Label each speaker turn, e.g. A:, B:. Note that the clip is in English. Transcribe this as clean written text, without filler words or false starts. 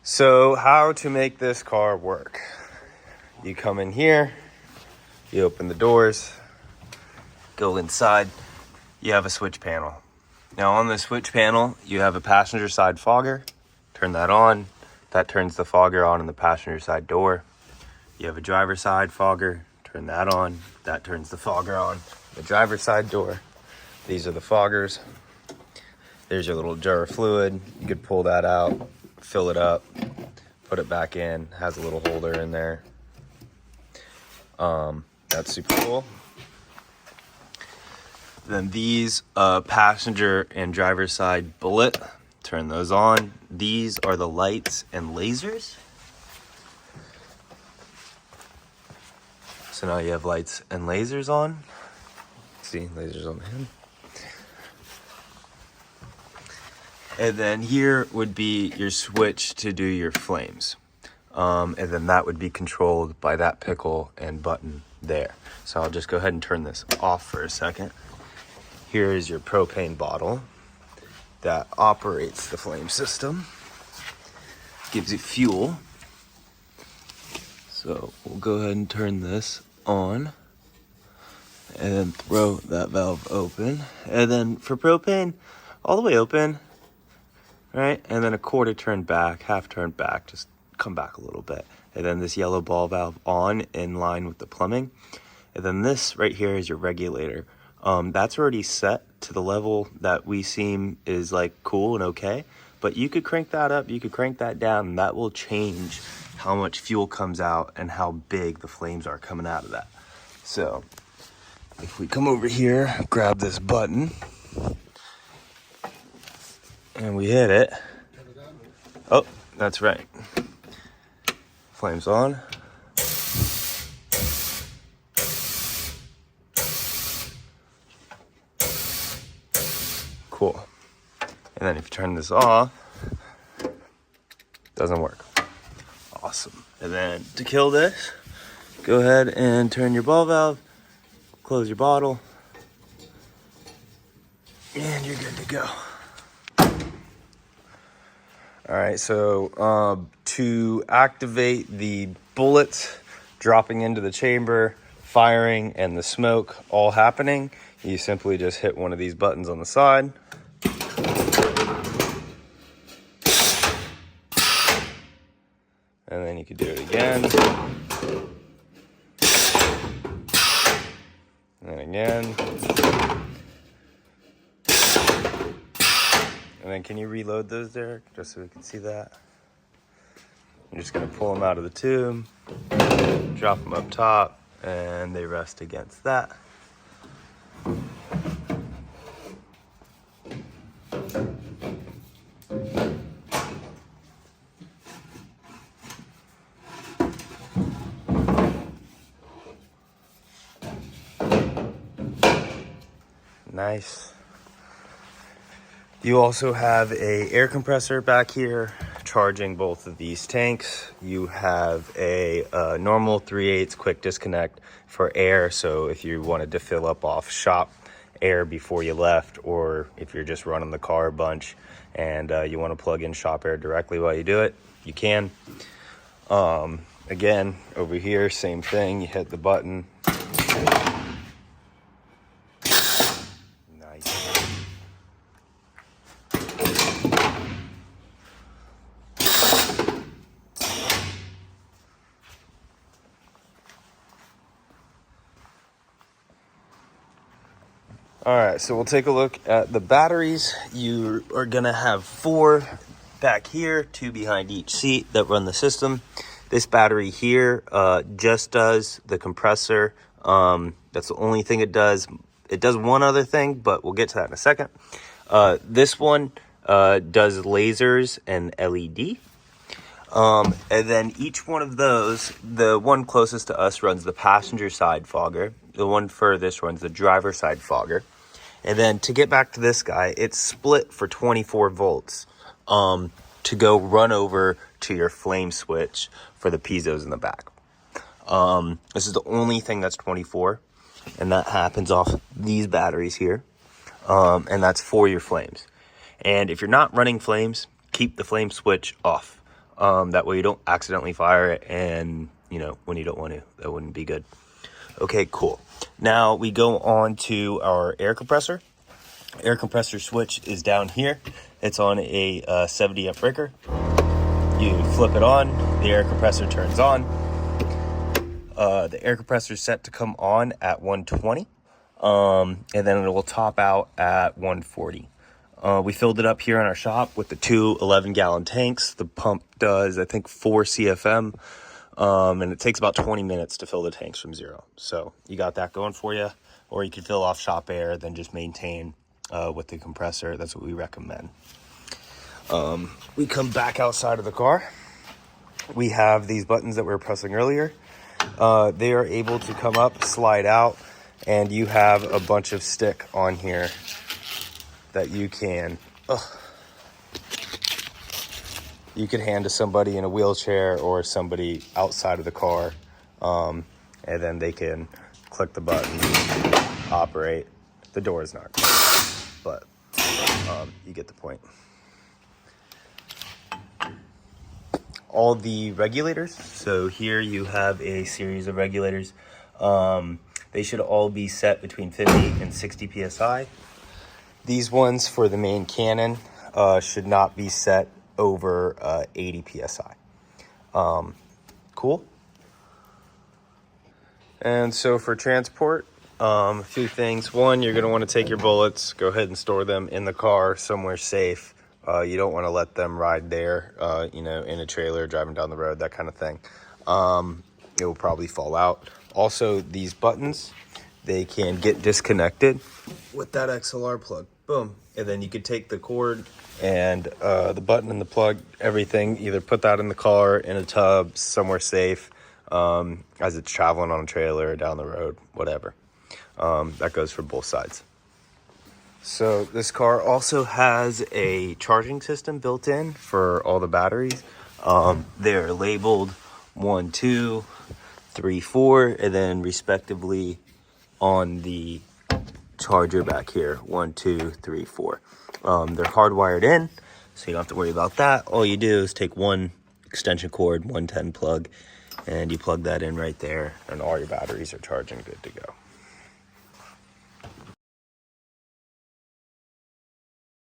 A: So how to make this car work? You come in here, you open the doors, go inside, you have a switch panel. Now on the switch panel, you have a passenger side fogger. Turn that on. That turns the fogger on in the passenger side door. You have a driver side fogger. Turn that on. That turns the fogger on the driver side door. These are the foggers. There's your little jar of fluid. You could pull that out, fill it up, put it back in. Has a little holder in there. That's super cool. Then these passenger and driver side bullet, turn those on. These are the lights and lasers. So now you have lights and lasers on. See, lasers on the hand. And then here would be your switch to do your flames. And then that would be controlled by that pickle and button there. So I'll just go ahead and turn this off for a second. Here is your propane bottle that operates the flame system. Gives you fuel. So we'll go ahead and turn this on. And then throw that valve open. And then for propane, all the way open. Right, and then a quarter turn back, half turn back, just come back a little bit. And then this yellow ball valve on in line with the plumbing. And then this right here is your regulator. That's already set to the level that we seem is like cool and okay. But you could crank that up, you could crank that down, and that will change how much fuel comes out and how big the flames are coming out of that. So if we come over here, grab this button, and we hit it. Oh, that's right. Flames on. Cool. And then if you turn this off, doesn't work. Awesome. And then to kill this, go ahead and turn your ball valve, close your bottle, and you're good to go. All right, so to activate the bullets dropping into the chamber, firing, and the smoke all happening, you simply just hit one of these buttons on the side. And then you can do it again. And again. And then can you reload those, Derek, just so we can see that? I'm just gonna pull them out of the tube, drop them up top, and they rest against that. Nice. You also have a air compressor back here charging both of these tanks. You have a normal 3/8 quick disconnect for air. So if you wanted to fill up off shop air before you left, or if you're just running the car a bunch and you want to plug in shop air directly while you do it, you can. Again, over here, same thing. You hit the button. All right, so we'll take a look at the batteries. You are gonna have 4 back here, 2 behind each seat that run the system. This battery here just does the compressor. That's the only thing it does. It does one other thing, but we'll get to that in a second. This one does lasers and LED. And then each one of those, the one closest to us runs the passenger side fogger. The one furthest runs the driver side fogger. And then to get back to this guy, it's split for 24 volts to go run over to your flame switch for the piezos in the back. This is the only thing that's 24, and that happens off these batteries here. And that's for your flames. And if you're not running flames, keep the flame switch off. That way you don't accidentally fire it, and you know, when you don't want to, that wouldn't be good. Okay, cool. Now we go on to our air compressor. Air compressor switch is down here. It's on a 70 amp breaker. You flip it on, the air compressor turns on. The air compressor is set to come on at 120, and then it will top out at 140. We filled it up here in our shop with the two 11-gallon tanks. The pump does, I think, 4 CFM, and it takes about 20 minutes to fill the tanks from zero. So you got that going for you, or you can fill off shop air, then just maintain with the compressor. That's what we recommend. We come back outside of the car. We have these buttons that we were pressing earlier. They are able to come up, slide out, and you have a bunch of stick on here that you can hand to somebody in a wheelchair or somebody outside of the car, and then they can click the button, operate. The door is not closed, but you get the point. All the regulators, so here you have a series of regulators. They should all be set between 50 and 60 psi. These ones for the main cannon should not be set over 80 psi. Cool. And so for transport, a few things. One, you're going to want to take your bullets, go ahead and store them in the car somewhere safe. You don't want to let them ride there, you know, in a trailer, driving down the road, that kind of thing. It will probably fall out. Also, these buttons, they can get disconnected with that XLR plug. Boom. And then you could take the cord and the button and the plug, everything, either put that in the car, in a tub, somewhere safe, as it's traveling on a trailer, down the road, whatever. That goes for both sides. So this car also has a charging system built in for all the batteries. They're labeled 1, 2, 3, 4, and then respectively on the charger back here, 1, 2, 3, 4. They're hardwired in, so you don't have to worry about that. All you do is take one extension cord, 110 plug, and you plug that in right there, and all your batteries are charging, good to go.